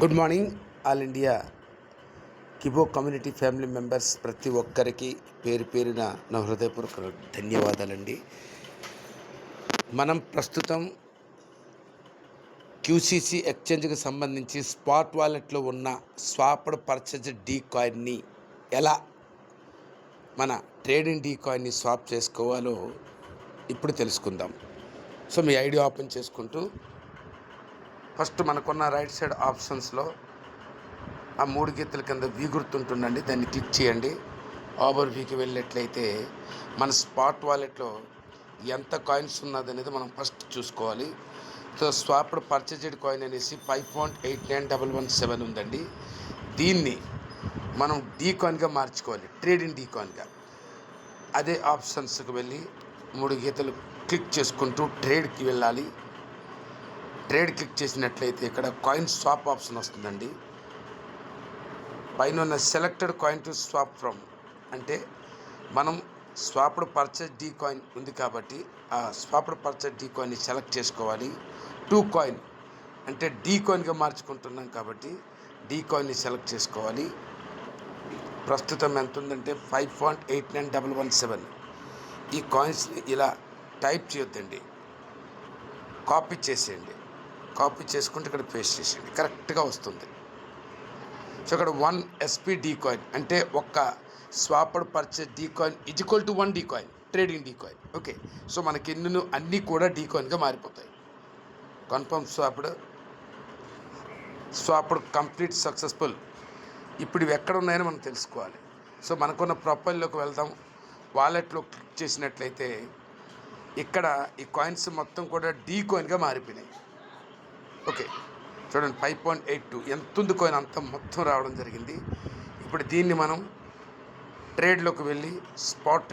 Good morning all India Kibo community family members ప్రతి ఒక్కరికి పేరు పేరున నా హృదయపూర్వక ధన్యవాదాలండి. మనం ప్రస్తుతం క్యూసీసీ ఎక్స్చేంజ్కి సంబంధించి స్పాట్ వాలెట్లో ఉన్న స్వాప్డ్ పర్చేజ్ డీ కాయిన్ని ఎలా మన ట్రేడింగ్ డీ కాయిన్ని స్వాప్ చేసుకోవాలో ఇప్పుడు తెలుసుకుందాం. సో మీ ఐడి ఓపెన్ చేసుకుంటూ ఫస్ట్ మనకున్న రైట్ సైడ్ ఆప్షన్స్లో ఆ 3 గీతల కింద వి గుర్తుంటుందండి, దాన్ని క్లిక్ చేయండి. ఓవర్ వీకి వెళ్ళినట్లయితే మన స్పాట్ వాలెట్లో ఎంత కాయిన్స్ ఉన్నదనేది మనం ఫస్ట్ చూసుకోవాలి. సో స్వాప్డ్ పర్చేజ్డ్ కాయిన్ అనేసి 5.891117 ఉందండి. దీన్ని మనం డీ కాయిన్గా మార్చుకోవాలి, ట్రేడింగ్ డీ కాయిన్గా. అదే ఆప్షన్స్కి వెళ్ళి 3 గీతలు క్లిక్ చేసుకుంటూ ట్రేడ్కి వెళ్ళాలి. ట్రేడ్ క్లిక్ చేసినట్లయితే ఇక్కడ కాయిన్ స్వాప్ ఆప్షన్ వస్తుందండి. పైన ఉన్న selected coin to swap from అంటే మనం స్వాప్డ్ పర్చేజ్ డీ కాయిన్ ఉంది కాబట్టి ఆ స్వాప్డ్ పర్చేజ్ డీ కాయిన్ని సెలెక్ట్ చేసుకోవాలి. టూ కాయిన్ అంటే డీ కాయిన్గా మార్చుకుంటున్నాం కాబట్టి డీ కాయిన్ని సెలెక్ట్ చేసుకోవాలి. ప్రస్తుతం ఎంత ఉందంటే 5.891117. ఈ కాయిన్స్ని ఇలా టైప్ చేయొద్దండి, కాపీ చేసేయండి. కాపీ చేసుకుంటే ఇక్కడ పేస్ట్ చేసేయండి, కరెక్ట్గా వస్తుంది. సో ఇక్కడ 1 SP డీ కాయిన్ అంటే ఒక్క swapped purchase D coin equal to 1 D coin, trading D coin. Okay, so మనకి అన్నీ కూడా డీ కాయిన్గా మారిపోతాయి. Confirm swapped complete successful. ఇప్పుడు ఇవి ఎక్కడ ఉన్నాయని మనం తెలుసుకోవాలి. సో మనకున్న ప్రొఫైల్లోకి వెళ్దాం. వాలెట్లో క్లిక్ చేసినట్లయితే ఇక్కడ ఈ కాయిన్స్ మొత్తం కూడా డీ కాయిన్గా మారిపోయినాయి. ఓకే, చూడండి 5.82 ఎంత ఉంది కాయిన్, అంత మొత్తం రావడం జరిగింది. ఇప్పుడు దీన్ని మనం ట్రేడ్లోకి వెళ్ళి స్పాట్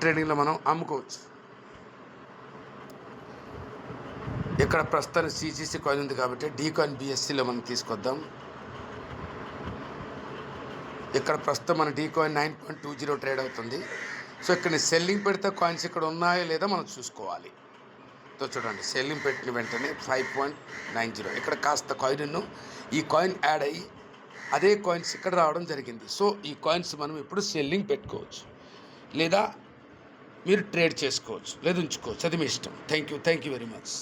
ట్రేడింగ్లో మనం అమ్ముకోవచ్చు. ఇక్కడ ప్రస్తుతానికి CGC కాయిన్ ఉంది కాబట్టి డీ కాయిన్ BSCలో మనం తీసుకొద్దాం. ఇక్కడ ప్రస్తుతం మన డీ కాయిన్ 9.20 ట్రేడ్ అవుతుంది. సో ఇక్కడ సెల్లింగ్ పెడితే కాయిన్స్ ఇక్కడ ఉన్నాయో లేదా మనం చూసుకోవాలి. సో చూడండి, సెల్లింగ్ పెట్టిన వెంటనే 5.90 ఇక్కడ కాస్త ఈ కాయిన్ యాడ్ అయ్యి అదే కాయిన్స్ ఇక్కడ రావడం జరిగింది. సో ఈ కాయిన్స్ మనం ఇప్పుడు సెల్లింగ్ పెట్టుకోవచ్చు, లేదా మీరు ట్రేడ్ చేసుకోవచ్చు, లేదా ఉంచుకోవచ్చు, అది మీ ఇష్టం. Thank you very much.